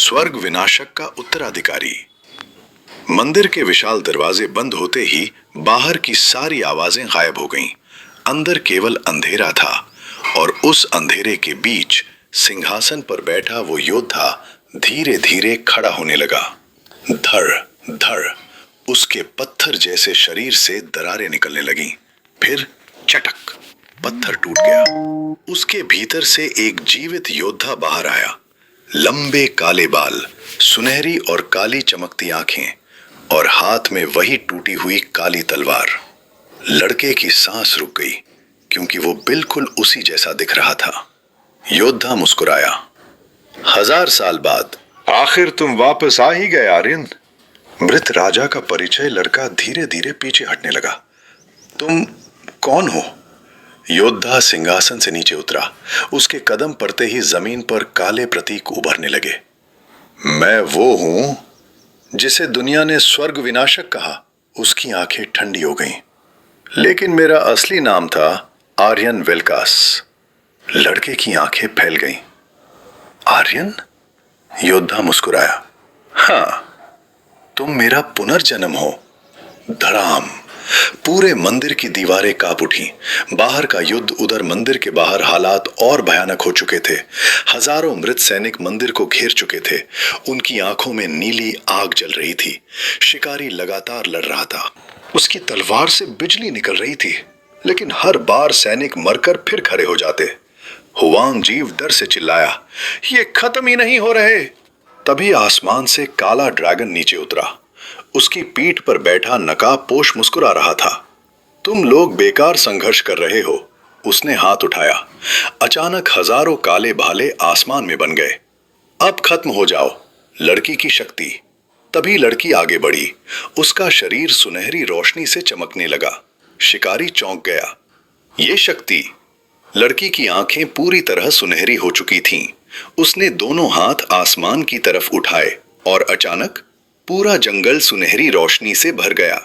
स्वर्ग विनाशक का उत्तराधिकारी। मंदिर के विशाल दरवाजे बंद होते ही बाहर की सारी आवाजें गायब हो गईं। अंदर केवल अंधेरा था और उस अंधेरे के बीच सिंहासन पर बैठा वो योद्धा धीरे धीरे खड़ा होने लगा। धड़ धड़ उसके पत्थर जैसे शरीर से दरारें निकलने लगीं। फिर चटक पत्थर टूट गया। उसके भीतर से एक जीवित योद्धा बाहर आया। लंबे काले बाल, सुनहरी और काली चमकती आंखें और हाथ में वही टूटी हुई काली तलवार। लड़के की सांस रुक गई क्योंकि वो बिल्कुल उसी जैसा दिख रहा था। योद्धा मुस्कुराया। 1000 साल बाद आखिर तुम वापस आ ही गए आर्यन। मृत राजा का परिचय लड़का धीरे धीरे पीछे हटने लगा। तुम कौन हो? योद्धा सिंहासन से नीचे उतरा। उसके कदम पड़ते ही जमीन पर काले प्रतीक उभरने लगे। मैं वो हूं जिसे दुनिया ने स्वर्ग विनाशक कहा। उसकी आंखें ठंडी हो गईं। लेकिन मेरा असली नाम था आर्यन वेल्कास। लड़के की आंखें फैल गईं। आर्यन? योद्धा मुस्कुराया। हाँ, तुम मेरा पुनर्जन्म हो। धड़ाम पूरे मंदिर की दीवारें कांप उठी। बाहर का युद्ध, उधर मंदिर के बाहर हालात और भयानक हो चुके थे। हजारों मृत सैनिक मंदिर को घेर चुके थे। उनकी आंखों में नीली आग जल रही थी। शिकारी लगातार लड़ रहा था। उसकी तलवार से बिजली निकल रही थी, लेकिन हर बार सैनिक मरकर फिर खड़े हो जाते। हुआंग जीव डर से चिल्लाया, ये खत्म ही नहीं हो रहे। तभी आसमान से काला ड्रैगन नीचे उतरा। उसकी पीठ पर बैठा नकाबपोश मुस्कुरा रहा था। तुम लोग बेकार संघर्ष कर रहे हो। उसने हाथ उठाया। अचानक हजारों काले भाले आसमान में बन गए। अब खत्म हो जाओ, लड़की की शक्ति। तभी लड़की आगे बढ़ी। उसका शरीर सुनहरी रोशनी से चमकने लगा। शिकारी चौंक गया। ये शक्ति! लड़की की आंखें पूरी तरह सुनहरी हो चुकी थीं। उसने दोनों हाथ आसमान की तरफ उठाए और अचानक पूरा जंगल सुनहरी रोशनी से भर गया।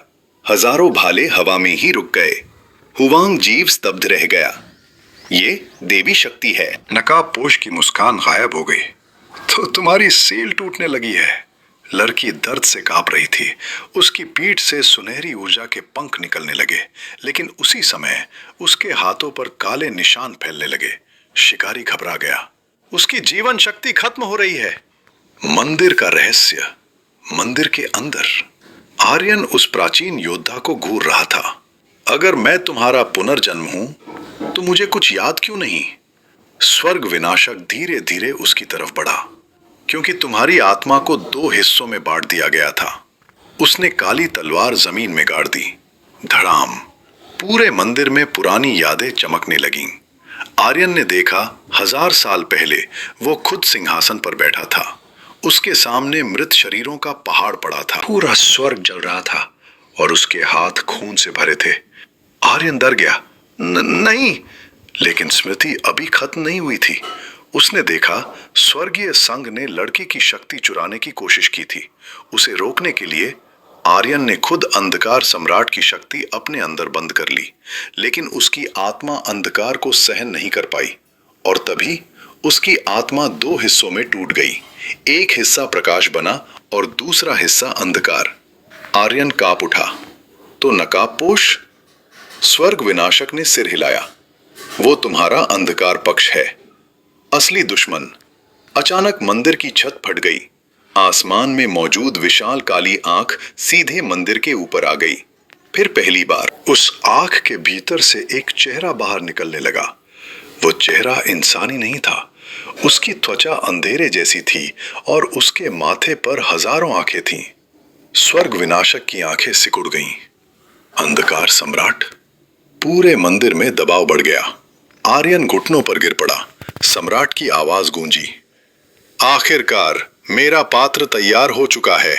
हजारों भाले हवा में ही रुक गए। हुआंग जीव स्तब्ध रह गया। ये देवी शक्ति है। नकाबपोश की मुस्कान गायब हो गई। तो तुम्हारी सील टूटने लगी है। लड़की दर्द से कांप रही थी। उसकी पीठ से सुनहरी ऊर्जा के पंख निकलने लगे, लेकिन उसी समय उसके हाथों पर काले निशान फैलने लगे। शिकारी घबरा गया। उसकी जीवन शक्ति खत्म हो रही है। मंदिर का रहस्य। मंदिर के अंदर आर्यन उस प्राचीन योद्धा को घूर रहा था। अगर मैं तुम्हारा पुनर्जन्म हूं तो मुझे कुछ याद क्यों नहीं? स्वर्ग विनाशक धीरे धीरे उसकी तरफ बढ़ा, क्योंकि तुम्हारी आत्मा को 2 हिस्सों में बांट दिया गया था। उसने काली तलवार जमीन में गाड़ दी। धड़ाम पूरे मंदिर में पुरानी यादें चमकने लगीं। आर्यन ने देखा 1000 साल पहले वो खुद सिंहासन पर बैठा था। उसके सामने मृत शरीरों का पहाड़ पड़ा था। पूरा स्वर्ग जल रहा था और उसके हाथ खून से भरे थे। आर्यन डर गया। नहीं, लेकिन स्मृति अभी खत्म नहीं हुई थी। उसने देखा स्वर्गीय संघ ने लड़की की शक्ति चुराने की कोशिश की थी। उसे रोकने के लिए आर्यन ने खुद अंधकार सम्राट की शक्ति अपने अंदर बंद कर ली, लेकिन उसकी आत्मा अंधकार को सहन नहीं कर पाई और तभी उसकी आत्मा 2 हिस्सों में टूट गई। एक हिस्सा प्रकाश बना और दूसरा हिस्सा अंधकार। आर्यन कांप उठा। तो नकाबपोश? स्वर्ग विनाशक ने सिर हिलाया। वो तुम्हारा अंधकार पक्ष है, असली दुश्मन। अचानक मंदिर की छत फट गई। आसमान में मौजूद विशाल काली आंख सीधे मंदिर के ऊपर आ गई। फिर पहली बार उस आंख के भीतर से एक चेहरा बाहर निकलने लगा। वो चेहरा इंसानी नहीं था। उसकी त्वचा अंधेरे जैसी थी और उसके माथे पर हजारों आंखें थीं। स्वर्ग विनाशक की आंखें सिकुड़ गईं। अंधकार सम्राट? पूरे मंदिर में दबाव बढ़ गया। आर्यन घुटनों पर गिर पड़ा। सम्राट की आवाज गूंजी, आखिरकार मेरा पात्र तैयार हो चुका है।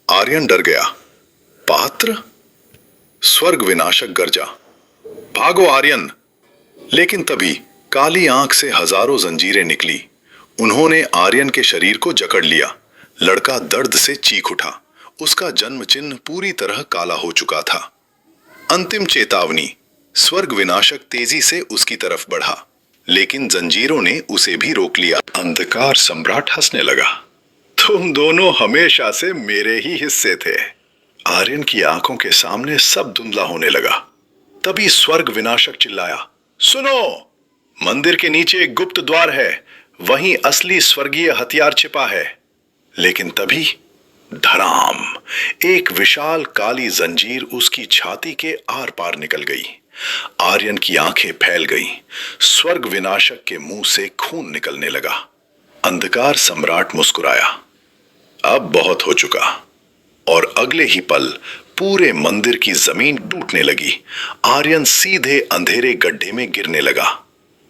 आर्यन डर गया। पात्र? स्वर्ग विनाशक गरजा, भागो आर्यन! लेकिन तभी काली आंख से हजारों जंजीरें निकली। उन्होंने आर्यन के शरीर को जकड़ लिया। लड़का दर्द से चीख उठा। उसका जन्म चिन्ह पूरी तरह काला हो चुका था। अंतिम चेतावनी। स्वर्ग विनाशक तेजी से उसकी तरफ बढ़ा, लेकिन जंजीरों ने उसे भी रोक लिया। अंधकार सम्राट हंसने लगा। तुम दोनों हमेशा से मेरे ही हिस्से थे। आर्यन की आंखों के सामने सब धुंधला होने लगा। तभी स्वर्ग विनाशक चिल्लाया, सुनो, मंदिर के नीचे एक गुप्त द्वार है, वहीं असली स्वर्गीय हथियार छिपा है। लेकिन तभी धड़ाम, एक विशाल काली जंजीर उसकी छाती के आर पार निकल गई। आर्यन की आंखें फैल गईं। स्वर्ग विनाशक के मुंह से खून निकलने लगा। अंधकार सम्राट मुस्कुराया, अब बहुत हो चुका। और अगले ही पल पूरे मंदिर की जमीन टूटने लगी। आर्यन सीधे अंधेरे गड्ढे में गिरने लगा।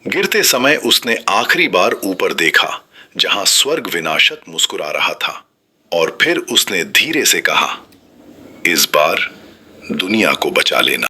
गिरते समय उसने आखिरी बार ऊपर देखा, जहां स्वर्ग विनाशक मुस्कुरा रहा था। और फिर उसने धीरे से कहा, इस बार दुनिया को बचा लेना।